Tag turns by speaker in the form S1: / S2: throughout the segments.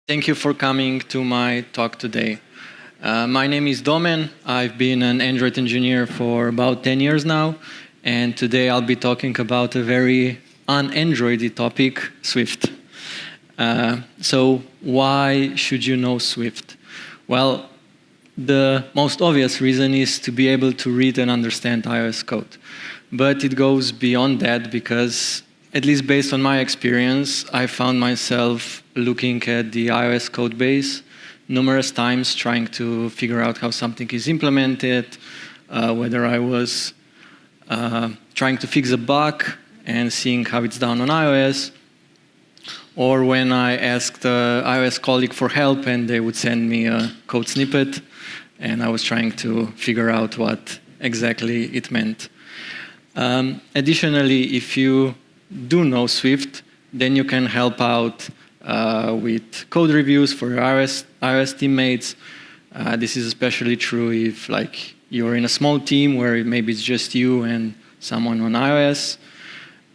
S1: Thank you for coming to my talk today. My name is Domen. I've been an Android engineer for about 10 years now, and today I'll be talking about a very un-Androidy topic, Swift. So why should you know Swift? Well, the most obvious reason is to be able to read and understand iOS code. But it goes beyond that because, at least based on my experience, I found myself looking at the iOS code base numerous times, trying to figure out how something is implemented, whether I was trying to fix a bug and seeing how it's done on iOS, or when I asked an iOS colleague for help and they would send me a code snippet, and I was trying to figure out what exactly it meant. Additionally, if you do know Swift, then you can help out with code reviews for your iOS teammates. This is especially true if you're in a small team where maybe it's just you and someone on iOS.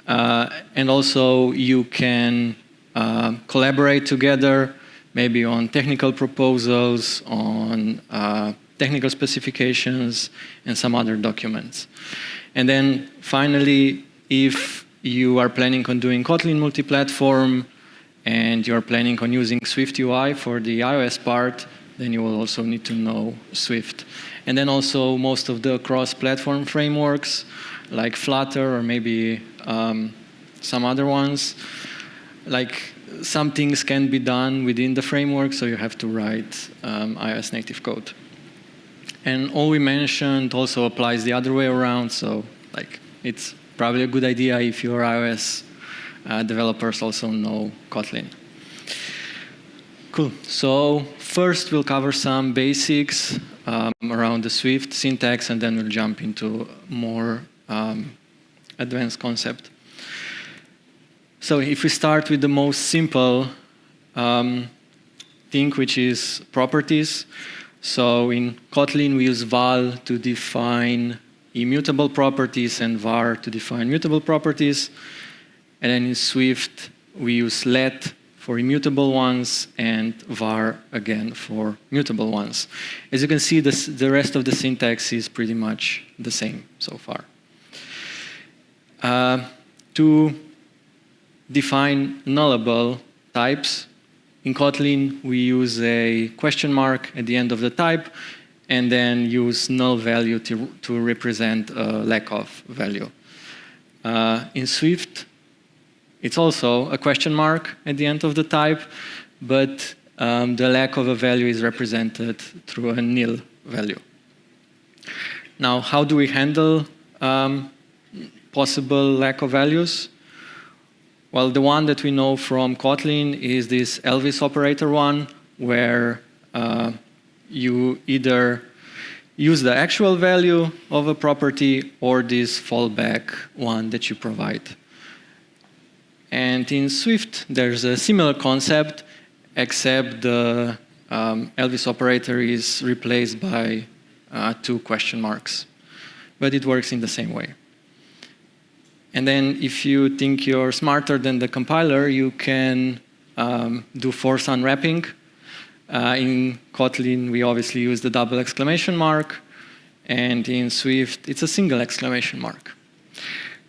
S1: And also you can collaborate together, maybe on technical proposals, on technical specifications, and some other documents. And then finally, if you are planning on doing Kotlin multi-platform and you're planning on using Swift UI for the iOS part, then you will also need to know Swift. And then also most of the cross-platform frameworks like Flutter or maybe some other ones. Some things can be done within the framework, so you have to write iOS native code. And all we mentioned also applies the other way around, so it's probably a good idea if your iOS developers also know Kotlin. Cool. So first we'll cover some basics around the Swift syntax, and then we'll jump into more advanced concept. So if we start with the most simple thing, which is properties. So in Kotlin, we use val to define immutable properties and var to define mutable properties. And then in Swift, we use let for immutable ones and var again for mutable ones. As you can see, the rest of the syntax is pretty much the same so far. To define nullable types, in Kotlin, we use a question mark at the end of the type, and then use null value to represent a lack of value. In Swift, it's also a question mark at the end of the type, but the lack of a value is represented through a nil value. Now, how do we handle possible lack of values? Well, the one that we know from Kotlin is this Elvis operator one, where you either use the actual value of a property or this fallback one that you provide. And in Swift, there's a similar concept, except the Elvis operator is replaced by two question marks. But it works in the same way. And then if you think you're smarter than the compiler, you can do force unwrapping. In Kotlin, we obviously use the double exclamation mark. And in Swift, it's a single exclamation mark.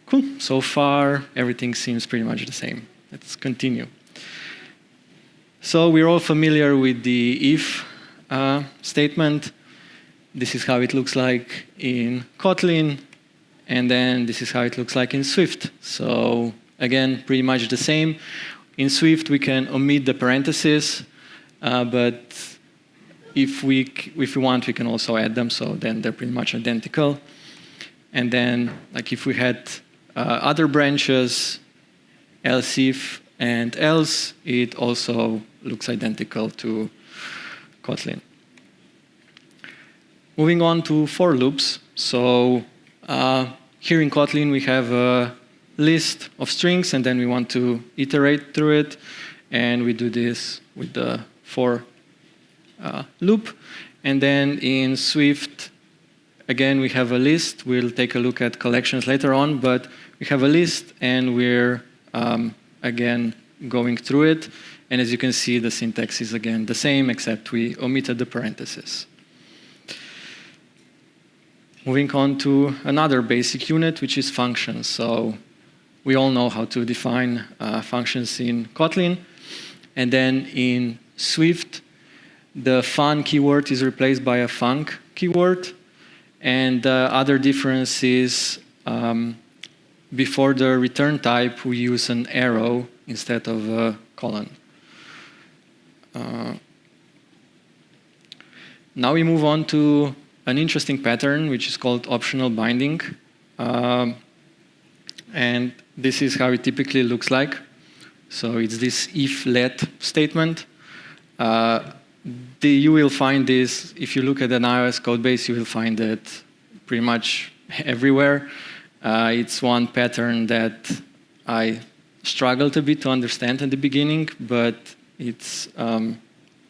S1: Cool. So far, everything seems pretty much the same. Let's continue. So we're all familiar with the if statement. This is how it looks like in Kotlin. And then this is how it looks like in Swift. So again, pretty much the same. In Swift, we can omit the parentheses, but if we want, we can also add them. So then they're pretty much identical. And then, if we had other branches, else if and else, it also looks identical to Kotlin. Moving on to for loops. So here in Kotlin, we have a list of strings, and then we want to iterate through it. And we do this with the for loop. And then in Swift, again, we have a list. We'll take a look at collections later on, but we have a list, and we're, again, going through it. And as you can see, the syntax is again the same, except we omitted the parentheses. Moving on to another basic unit, which is functions. So we all know how to define functions in Kotlin. And then in Swift, the fun keyword is replaced by a func keyword. And the other difference is before the return type, we use an arrow instead of a colon. Now we move on to an interesting pattern, which is called optional binding. And this is how it typically looks like. So it's this if let statement. You will find this, if you look at an iOS code base, you will find it pretty much everywhere. It's one pattern that I struggled a bit to understand at the beginning, but it's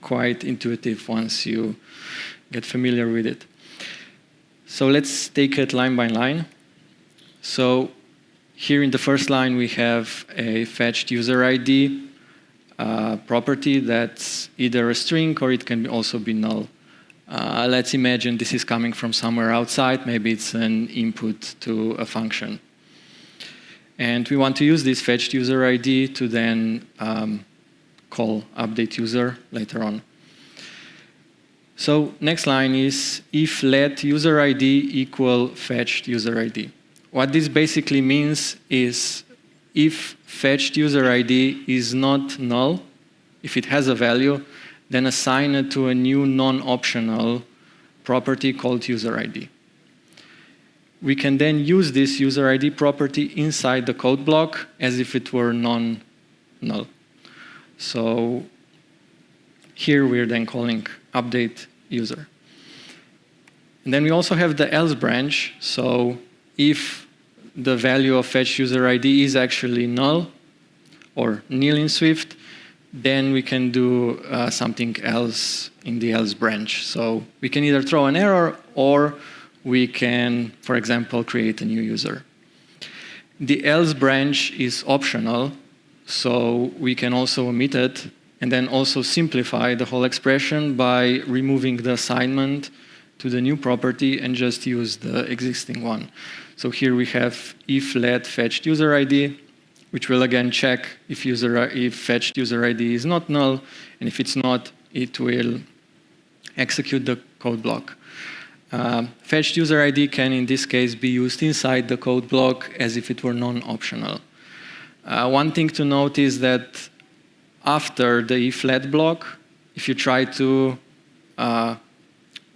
S1: quite intuitive once you get familiar with it. So let's take it line by line. So here in the first line, we have a fetched user ID property that's either a string or it can also be null. Let's imagine this is coming from somewhere outside. Maybe it's an input to a function. And we want to use this fetched user ID to then call update user later on. So next line is if let user ID equal fetched user ID. What this basically means is if fetched user ID is not null, if it has a value, then assign it to a new non-optional property called user ID. We can then use this user ID property inside the code block as if it were non-null. So here we're then calling update user. And then we also have the else branch. So if the value of fetch user ID is actually null or nil in Swift, then we can do something else in the else branch. So we can either throw an error or we can, for example, create a new user. The else branch is optional, so we can also omit it and then also simplify the whole expression by removing the assignment to the new property and just use the existing one. So here we have if let fetched user ID, which will again check if fetched user ID is not null, and if it's not, it will execute the code block. Fetched user ID can, in this case, be used inside the code block as if it were non-optional. One thing to note is that after the if let block, if you try to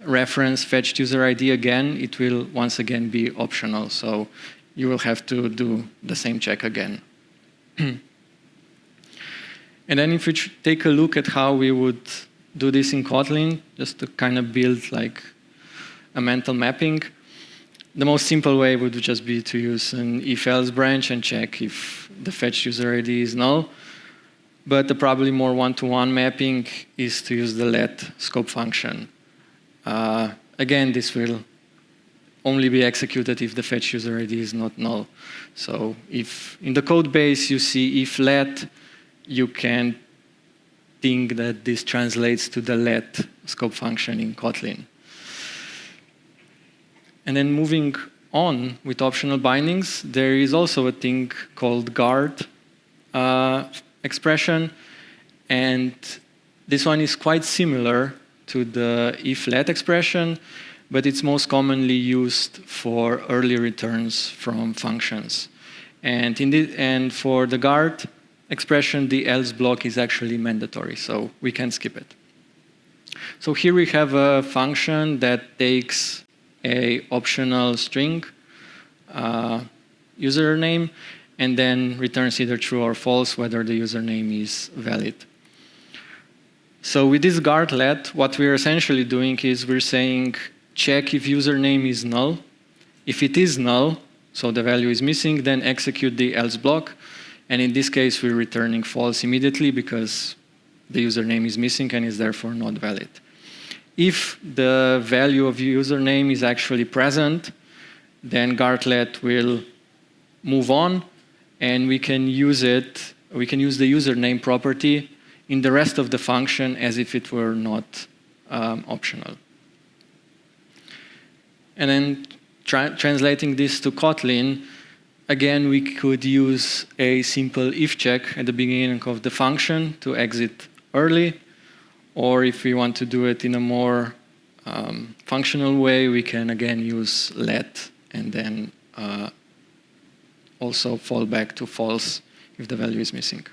S1: reference fetched user ID again, it will once again be optional. So you will have to do the same check again. And then if we take a look at how we would do this in Kotlin, just to kind of build like a mental mapping, the most simple way would just be to use an if-else branch and check if the fetched user ID is null. But the probably more one-to-one mapping is to use the let scope function. Again, this will only be executed if the fetch user ID is not null. So if in the code base you see if let, you can think that this translates to the let scope function in Kotlin. And then moving on with optional bindings, there is also a thing called guard expression. And this one is quite similar to the if let expression, but it's most commonly used for early returns from functions. And for the guard expression, the else block is actually mandatory, so we can skip it. So here we have a function that takes a optional string username and then returns either true or false whether the username is valid. So with this guard let, what we're essentially doing is we're saying check if username is null. If it is null, so the value is missing, then execute the else block. And in this case, we're returning false immediately because the username is missing and is therefore not valid. If the value of username is actually present, then guard let will move on and we can use it we can use the username property in the rest of the function as if it were not optional. And then translating this to Kotlin, again, we could use a simple if check at the beginning of the function to exit early. Or if we want to do it in a more functional way, we can again use let and then also fall back to false if the value is missing.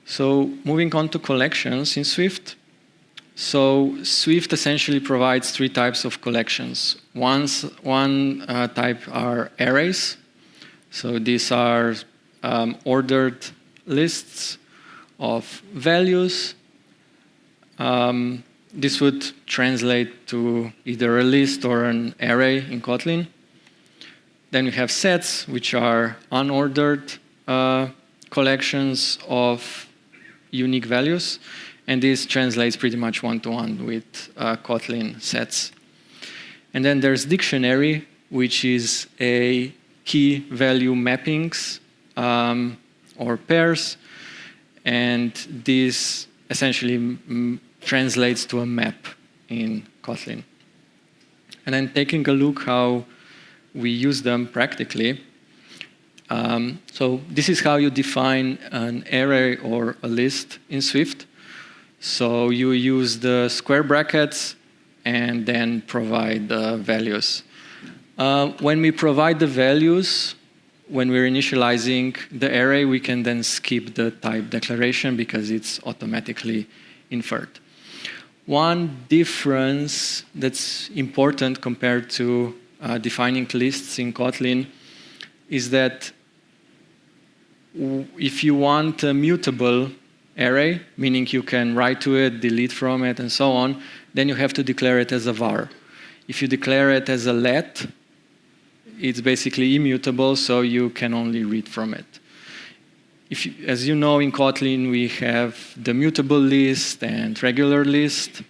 S1: So moving on to collections in Swift. So Swift essentially provides three types of collections. One type are arrays. So these are ordered lists of values. This would translate to either a list or an array in Kotlin. Then we have sets, which are unordered collections of unique values. And this translates pretty much one-to-one with Kotlin sets. And then there's dictionary, which is a key value mappings or pairs. And this essentially translates to a map in Kotlin. And then taking a look how we use them practically. So this is how you define an array or a list in Swift. So you use the square brackets and then provide the values. When we provide the values, when we're initializing the array, we can then skip the type declaration because it's automatically inferred. One difference that's important compared to defining lists in Kotlin is that if you want a mutable array, meaning you can write to it, delete from it, and so on, then you have to declare it as a var. If you declare it as a let, it's basically immutable, so you can only read from it. As you know, in Kotlin, we have the mutable list and regular list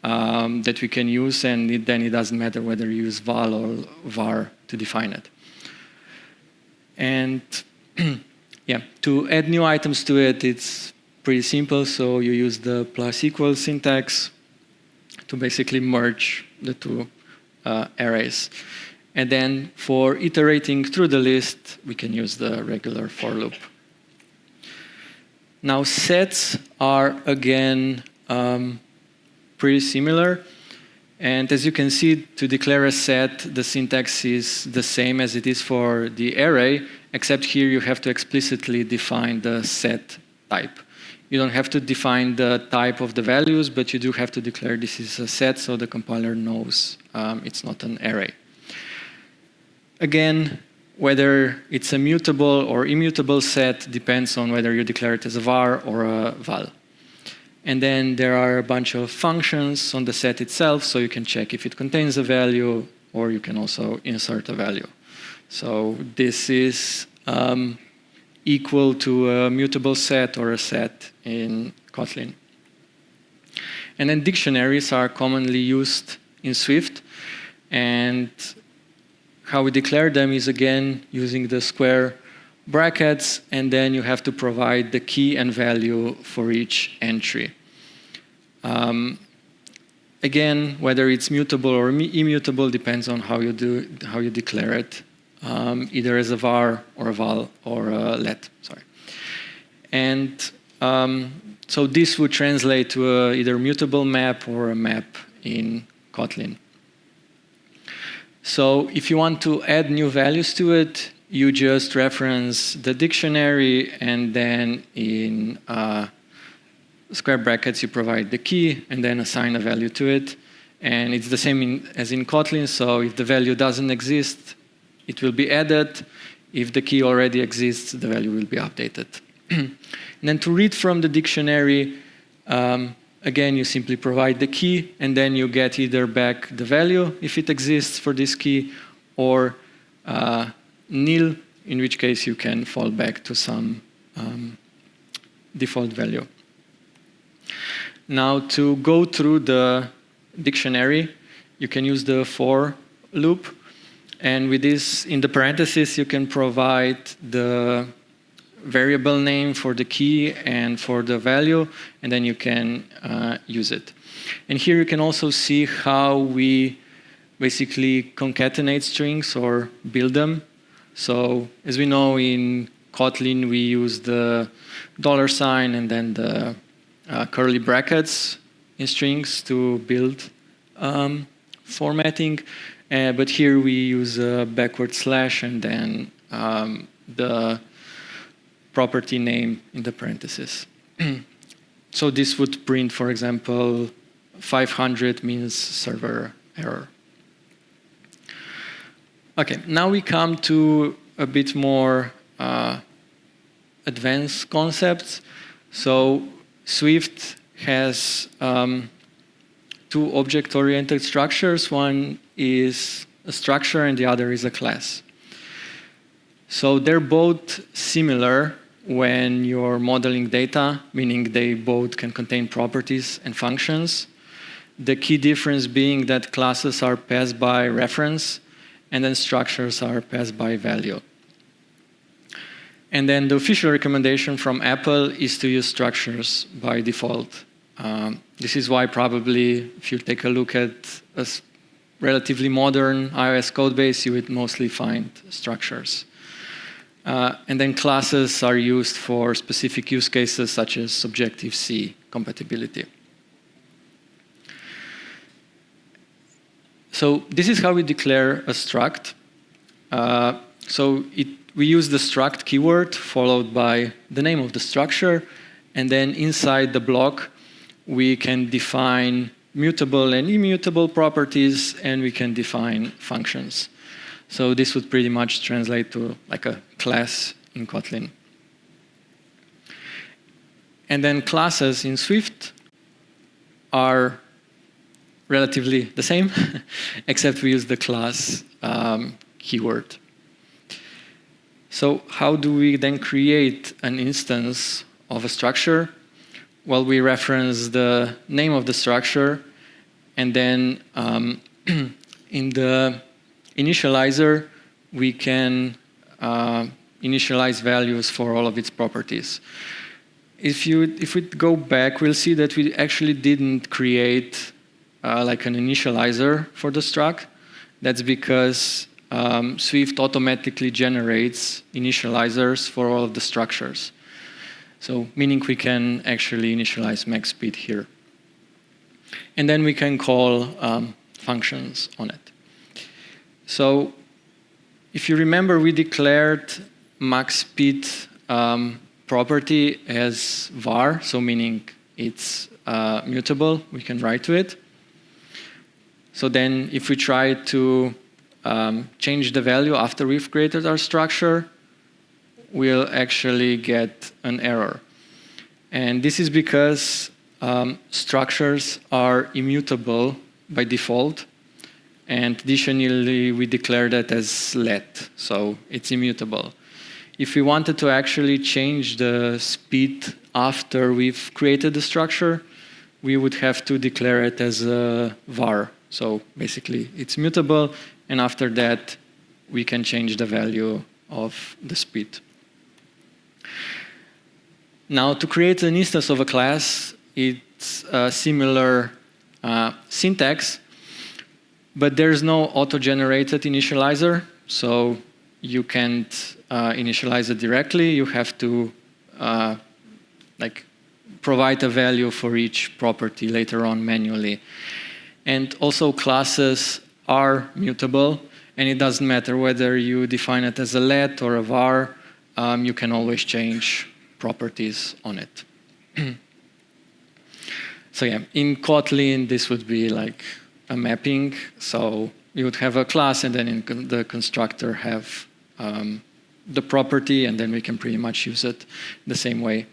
S1: that we can use, and then it doesn't matter whether you use val or var to define it. And yeah, to add new items to it, it's pretty simple. So you use the += syntax to basically merge the two arrays. And then for iterating through the list, we can use the regular for loop. Now sets are, again, pretty similar. And as you can see, to declare a set, the syntax is the same as it is for the array, except here you have to explicitly define the set type. You don't have to define the type of the values, but you do have to declare this is a set so the compiler knows it's not an array. Again, whether it's a mutable or immutable set depends on whether you declare it as a var or a val. And then there are a bunch of functions on the set itself, so you can check if it contains a value, or you can also insert a value. So this is equal to a mutable set or a set in Kotlin. And then dictionaries are commonly used in Swift. And how we declare them is, again, using the square brackets, and then you have to provide the key and value for each entry. Again, whether it's mutable or immutable depends on how you declare it, either as a var or a val or a let. Sorry. And so this would translate to either mutable map or a map in Kotlin. So if you want to add new values to it, you just reference the dictionary, and then in square brackets you provide the key and then assign a value to it. And it's the same as in Kotlin, so if the value doesn't exist, it will be added. If the key already exists, the value will be updated. And then to read from the dictionary, again, you simply provide the key, and then you get either back the value, if it exists for this key, or nil, in which case you can fall back to some default value. Now, to go through the dictionary, you can use the for loop. And with this, in the parentheses, you can provide the variable name for the key and for the value, and then you can use it. And here you can also see how we basically concatenate strings or build them. So as we know, in Kotlin, we use the $sign and then the curly brackets in strings to build formatting. But here we use a backward slash and then the property name in the parentheses. So this would print, for example, 500 means server error. Okay, now we come to a bit more advanced concepts. So Swift has two object-oriented structures. One is a structure and the other is a class. So they're both similar when you're modeling data, meaning they both can contain properties and functions. The key difference being that classes are passed by reference and then structures are passed by value. And then the official recommendation from Apple is to use structures by default. This is why probably if you take a look at a relatively modern iOS codebase, you would mostly find structures. And then classes are used for specific use cases such as Objective-C compatibility. So this is how we declare a struct. We use the struct keyword followed by the name of the structure, and then inside the block we can define mutable and immutable properties, and we can define functions. So this would pretty much translate to like a class in Kotlin. And then classes in Swift are relatively the same, except we use the class keyword. So how do we then create an instance of a structure? Well, we reference the name of the structure, and then in the initializer, we can initialize values for all of its properties. If we go back, we'll see that we actually didn't create like an initializer for the struct. That's because Swift automatically generates initializers for all of the structures. So meaning we can actually initialize max speed here. And then we can call functions on it. So if you remember, we declared max speed property as var, so meaning it's mutable, we can write to it. So then if we try to change the value after we've created our structure, we'll actually get an error. And this is because structures are immutable by default, and additionally we declare that as let, so it's immutable. If we wanted to actually change the speed after we've created the structure, we would have to declare it as a var. So basically it's mutable, and after that we can change the value of the speed. Now, to create an instance of a class, it's a similar syntax, but there's no auto-generated initializer, so you can't initialize it directly. You have to provide a value for each property later on manually. And also classes are mutable, and it doesn't matter whether you define it as a let or a var, you can always change properties on it. So yeah, in Kotlin, this would be like a mapping. So you would have a class, and then in the constructor have the property, and then we can pretty much use it the same way.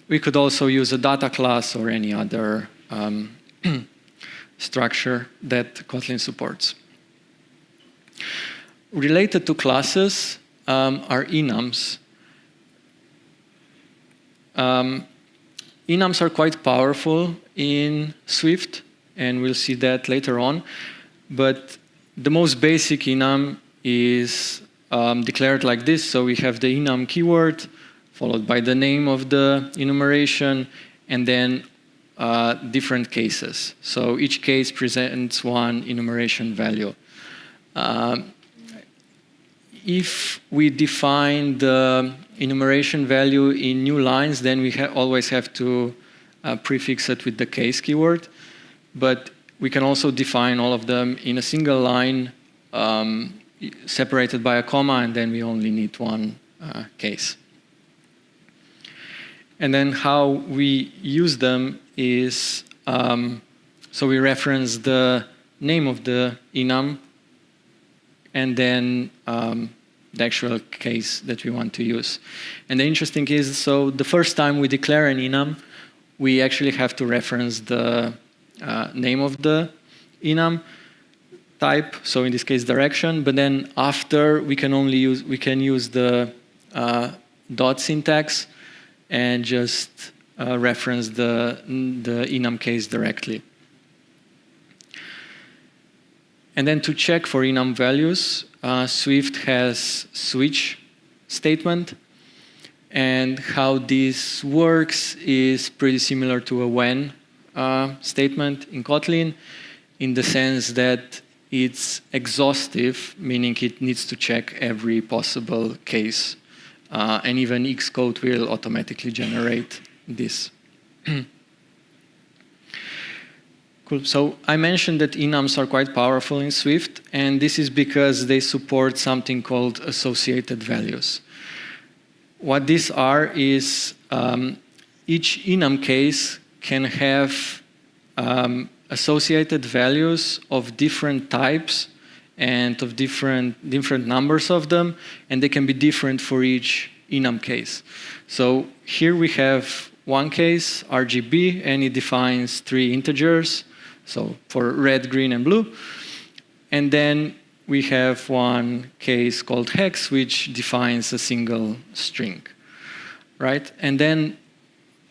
S1: We could also use a data class or any other structure that Kotlin supports. Related to classes are enums. Enums are quite powerful in Swift, and we'll see that later on. But the most basic enum is declared like this. So we have the enum keyword, followed by the name of the enumeration, and then different cases. So each case presents one enumeration value. If we define the enumeration value in new lines, then we always have to prefix it with the case keyword. But we can also define all of them in a single line, separated by a comma, and then we only need one case. And then how we use them is, so we reference the name of the enum, and then the actual case that we want to use. And the interesting is, so the first time we declare an enum, we actually have to reference the name of the enum type, so in this case direction, but then after we can use the dot syntax and just reference the enum case directly. And then to check for enum values, Swift has switch statement, and how this works is pretty similar to a when statement in Kotlin, in the sense that it's exhaustive, meaning it needs to check every possible case. And even Xcode will automatically generate this. Cool. So I mentioned that enums are quite powerful in Swift, and this is because they support something called associated values. What these are is each enum case can have associated values of different types and of different numbers of them, and they can be different for each enum case. So here we have one case, RGB, and it defines 3 integers, so for red, green, and blue. And then we have one case called hex, which defines a single string, right? And then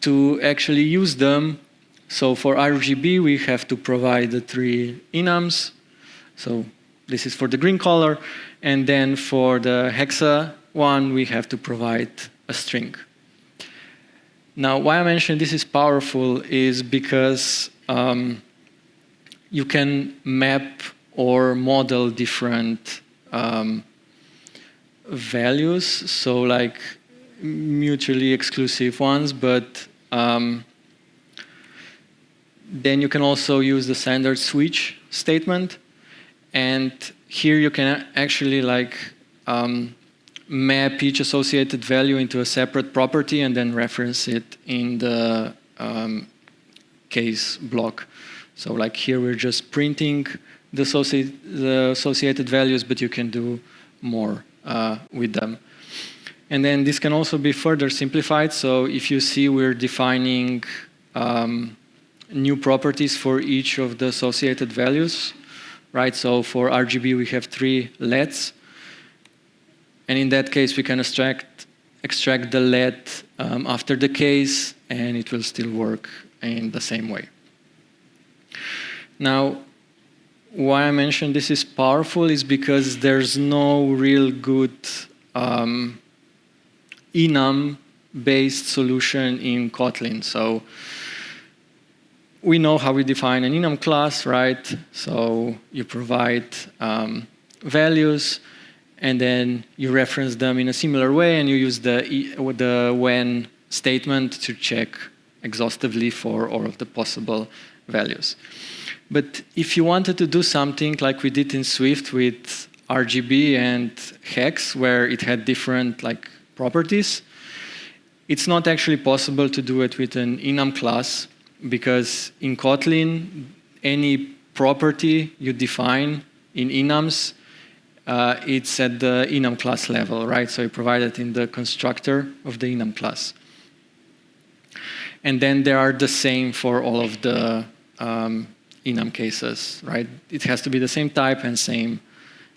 S1: to actually use them, so for RGB, we have to provide the 3 enums. So this is for the green color. And then for the hexa one, we have to provide a string. Now, why I mentioned this is powerful is because you can map or model different values, so like mutually exclusive ones, but then you can also use the standard switch statement. And here you can actually map each associated value into a separate property and then reference it in the case block. So like here we're just printing the associated values, but you can do more with them. And then this can also be further simplified. So if you see, we're defining new properties for each of the associated values, right? So for RGB, we have 3 LEDs. And in that case, we can extract the LED after the case, and it will still work in the same way. Now, why I mentioned this is powerful is because there's no real good enum-based solution in Kotlin. So we know how we define an enum class, right? So you provide values, and then you reference them in a similar way, and you use the when statement to check exhaustively for all of the possible values. But if you wanted to do something like we did in Swift with RGB and hex, where it had different properties, it's not actually possible to do it with an enum class, because in Kotlin, any property you define in enums, it's at the enum class level, right? So you provide it in the constructor of the enum class. And then they are the same for all of the enum cases, right? It has to be the same type and same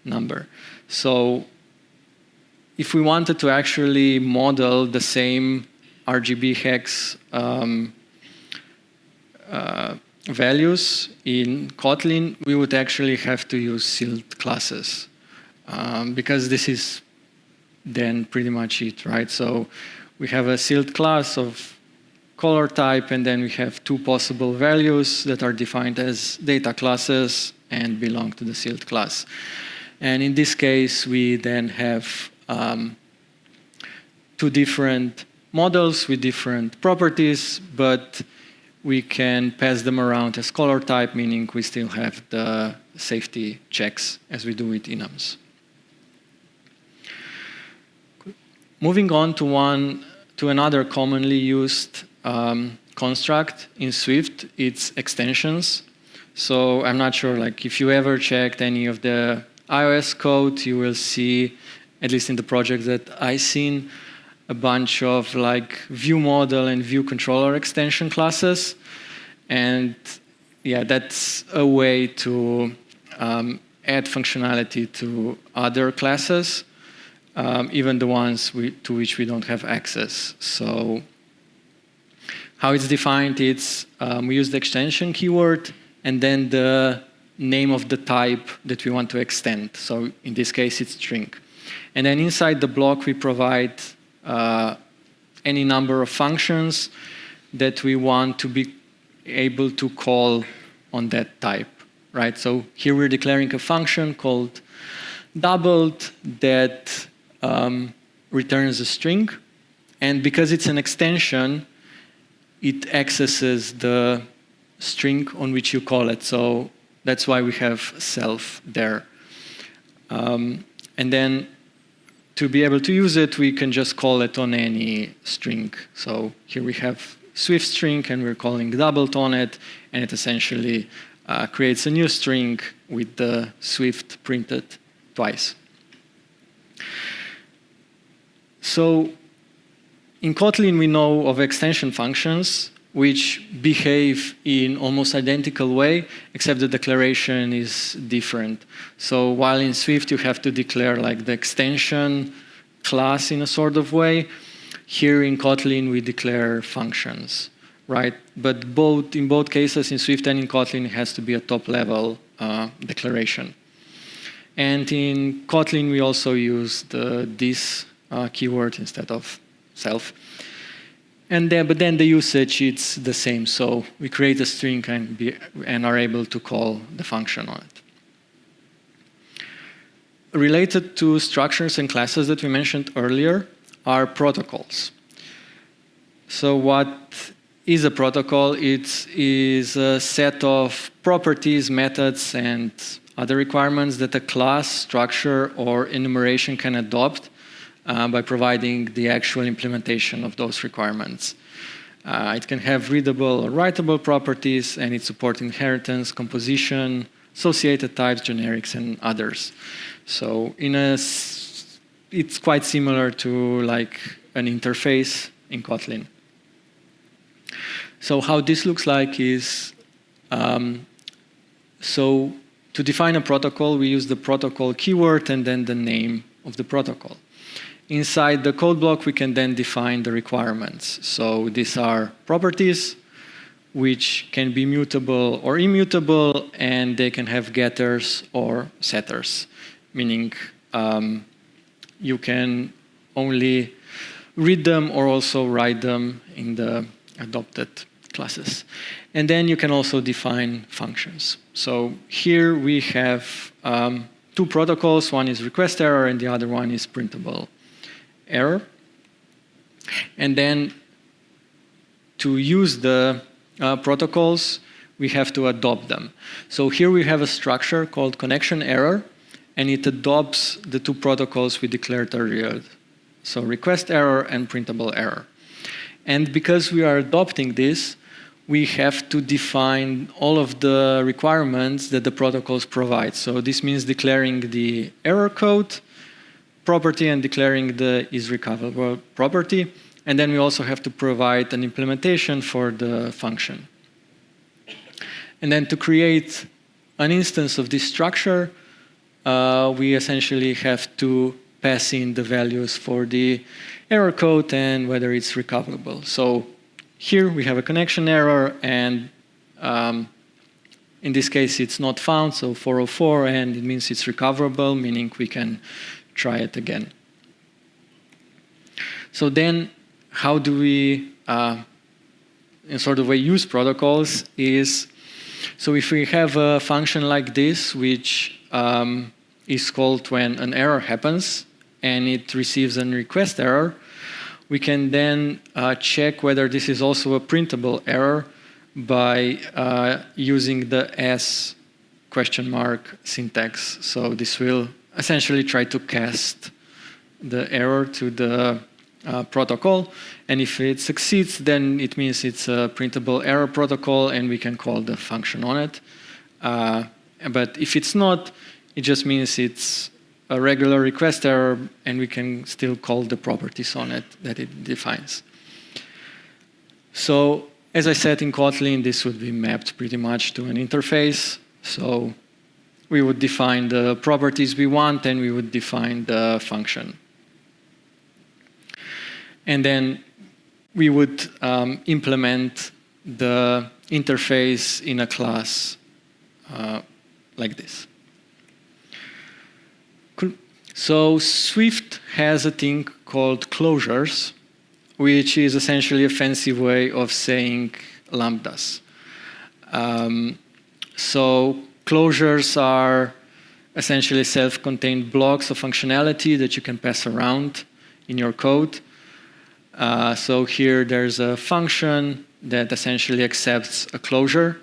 S1: number. So if we wanted to actually model the same RGB hex values in Kotlin, we would actually have to use sealed classes because this is then pretty much it, right? So we have a sealed class of color type, and then we have two possible values that are defined as data classes and belong to the sealed class. And in this case, we then have two different models with different properties, but we can pass them around as color type, meaning we still have the safety checks as we do with enums. Moving on to another commonly used construct in Swift, it's extensions. So I'm not sure, like, if you ever checked any of the iOS code, you will see, at least in the project that I've seen, a bunch of like view model and view controller extension classes. And yeah, that's a way to add functionality to other classes, even the ones to which we don't have access. So how it's defined, it's we use the extension keyword and then the name of the type that we want to extend. So in this case, it's string. And then inside the block, we provide any number of functions that we want to be able to call on that type, right? So here we're declaring a function called doubled that returns a string. And because it's an extension, it accesses the string on which you call it. So that's why we have self there. And then to be able to use it, we can just call it on any string. So here we have Swift string, and we're calling doubled on it, and it essentially creates a new string with the Swift printed twice. So in Kotlin, we know of extension functions which behave in almost identical way, except the declaration is different. So while in Swift you have to declare like the extension class in a sort of way, here in Kotlin we declare functions, right? But in both cases, in Swift and in Kotlin, it has to be a top-level declaration. And in Kotlin, we also use the this keyword instead of self. But then the usage, it's the same. So we create a string and are able to call the function on it. Related to structures and classes that we mentioned earlier are protocols. So what is a protocol? It is a set of properties, methods, and other requirements that a class, structure, or enumeration can adopt by providing the actual implementation of those requirements. It can have readable or writable properties, and it supports inheritance, composition, associated types, generics, and others. So it's quite similar to like an interface in Kotlin. So how this looks like is, so to define a protocol, we use the protocol keyword and then the name of the protocol. Inside the code block, we can then define the requirements. So these are properties, which can be mutable or immutable, and they can have getters or setters, meaning you can only read them or also write them in the adopted classes. And then you can also define functions. So here we have two protocols. One is request error, and the other one is printable error. And then to use the protocols, we have to adopt them. So here we have a structure called connection error, and it adopts the two protocols we declared earlier. So request error and printable error. And because we are adopting this, we have to define all of the requirements that the protocols provide. So this means declaring the error code property and declaring the is recoverable property. And then we also have to provide an implementation for the function. And then to create an instance of this structure, we essentially have to pass in the values for the error code and whether it's recoverable. So here we have a connection error, and In this case, it's not found, so 404, and it means it's recoverable, meaning we can try it again. So then, how do we, in sort of way, use protocols is, so if we have a function like this, which is called when an error happens, and it receives a request error, we can then check whether this is also a printable error by using the S ? syntax. So this will essentially try to cast the error to the protocol, and if it succeeds, then it means it's a printable error protocol, and we can call the function on it. But if it's not, it just means it's a regular request error, and we can still call the properties on it that it defines. So, as I said in Kotlin, this would be mapped pretty much to an interface. So we would define the properties we want, and we would define the function. And then we would implement the interface in a class like this. Cool. So Swift has a thing called closures, which is essentially a fancy way of saying lambdas. So closures are essentially self-contained blocks of functionality that you can pass around in your code. So here there's a function that essentially accepts a closure.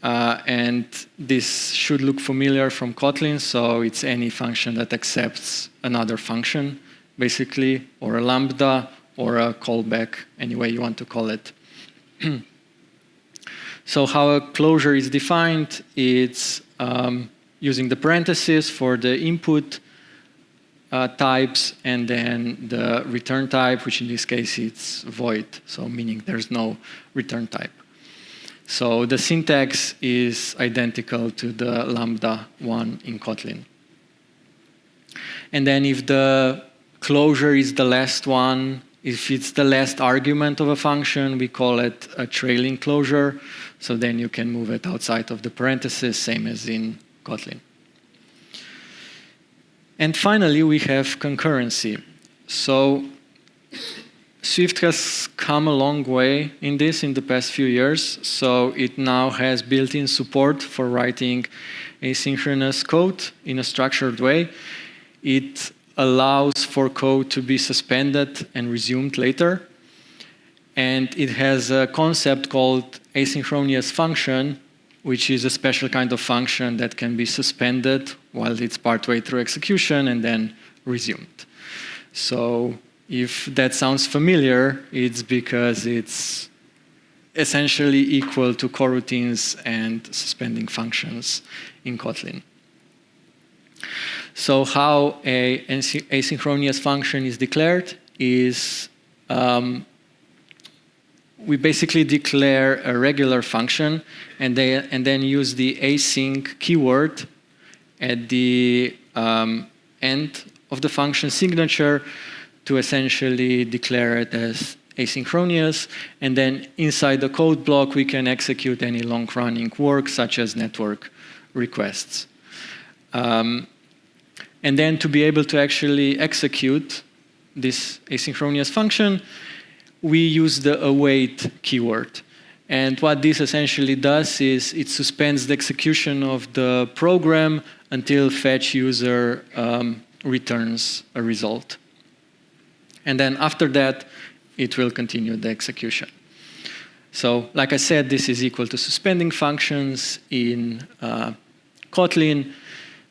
S1: And this should look familiar from Kotlin. So it's any function that accepts another function, basically, or a lambda, or a callback, any way you want to call it. So how a closure is defined, it's using the parentheses for the input types, and then the return type, which in this case it's void, so meaning there's no return type. So the syntax is identical to the lambda one in Kotlin. And then if the closure is the last one, if it's the last argument of a function, we call it a trailing closure. So then you can move it outside of the parentheses, same as in Kotlin. And finally, we have concurrency. So Swift has come a long way in this in the past few years. So it now has built-in support for writing asynchronous code in a structured way. It allows for code to be suspended and resumed later. And it has a concept called asynchronous function, which is a special kind of function that can be suspended while it's partway through execution and then resumed. So if that sounds familiar, it's because it's essentially equal to coroutines and suspending functions in Kotlin. So how an asynchronous function is declared is we basically declare a regular function and then use the async keyword at the end of the function signature to essentially declare it as asynchronous. And then inside the code block, we can execute any long-running work, such as network requests. And then to be able to actually execute this asynchronous function, we use the await keyword. And what this essentially does is it suspends the execution of the program until fetch user returns a result. And then after that, it will continue the execution. So like I said, this is equal to suspending functions in Kotlin.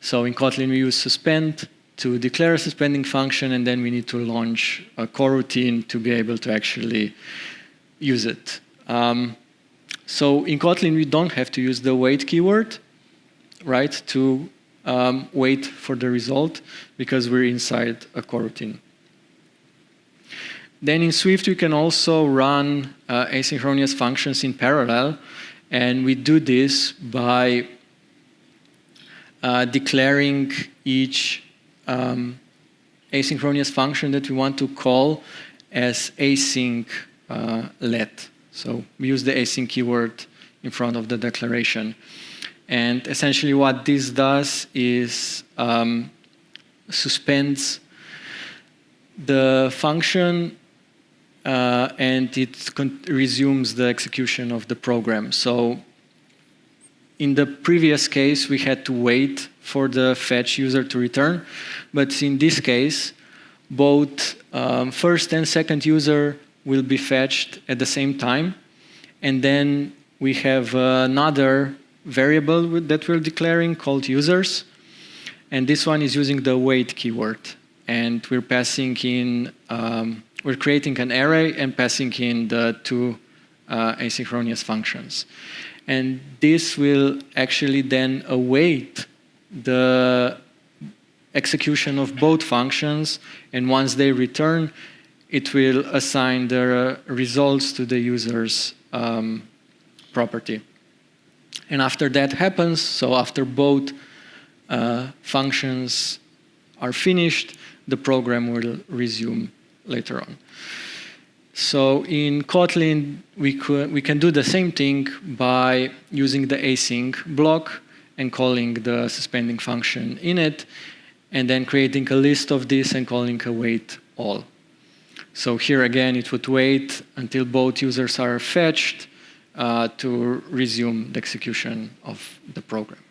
S1: So in Kotlin, we use suspend to declare a suspending function, and then we need to launch a coroutine to be able to actually use it. So in Kotlin, we don't have to use the wait keyword, right, to wait for the result, because we're inside a coroutine. Then in Swift, we can also run asynchronous functions in parallel, and we do this by declaring each asynchronous function that we want to call as async let. So we use the async keyword in front of the declaration. And essentially what this does is suspends the function and it resumes the execution of the program. So in the previous case, we had to wait for the fetch user to return. But in this case, both first and second user will be fetched at the same time. And then we have another variable that we're declaring called users. And this one is using the wait keyword. And we're passing in, we're creating an array and passing in the two asynchronous functions. And this will actually then await the execution of both functions. And once they return, it will assign the results to the user's property. And after that happens, so after both functions are finished, the program will resume later on. So in Kotlin, we can do the same thing by using the async block and calling the suspending function in it, and then creating a list of this and calling await all. So here again, it would wait until both users are fetched to resume the execution of the program.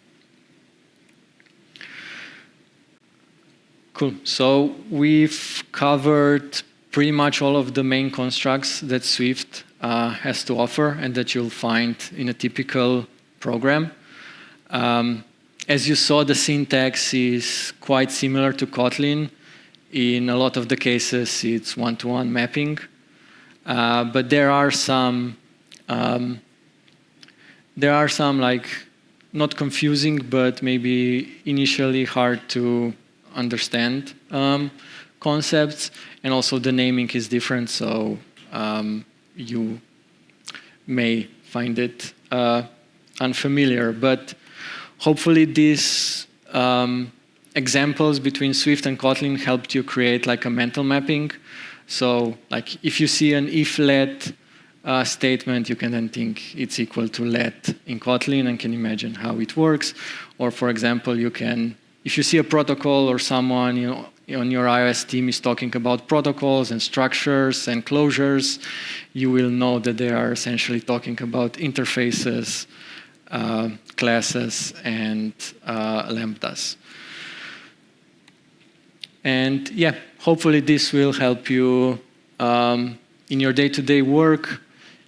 S1: Cool. So we've covered pretty much all of the main constructs that Swift has to offer and that you'll find in a typical program. As you saw, the syntax is quite similar to Kotlin. In a lot of the cases, it's one-to-one mapping. But there are some like not confusing, but maybe initially hard to understand concepts, and also the naming is different, so you may find it unfamiliar. But hopefully these examples between Swift and Kotlin helped you create like a mental mapping. So like if you see an if let statement, you can then think it's equal to let in Kotlin and can imagine how it works. Or for example, you can, if you see a protocol or someone on your iOS team is talking about protocols and structures and closures, you will know that they are essentially talking about interfaces, classes, and lambdas. And yeah, hopefully this will help you in your day-to-day work,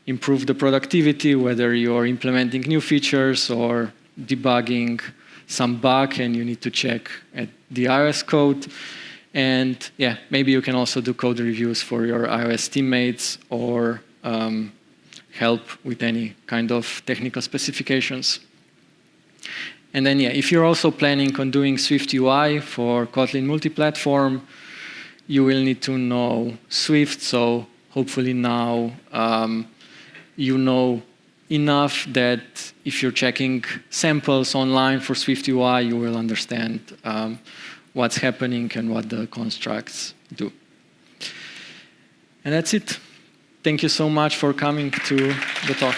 S1: improve the productivity, whether you're implementing new features or debugging some bug and you need to check at the iOS code. And yeah, maybe you can also do code reviews for your iOS teammates or help with any kind of technical specifications. And then yeah, if you're also planning on doing Swift UI for Kotlin multi-platform, you will need to know Swift. So hopefully now you know enough that if you're checking samples online for Swift UI, you will understand what's happening and what the constructs do. And that's it. Thank you so much for coming to the talk.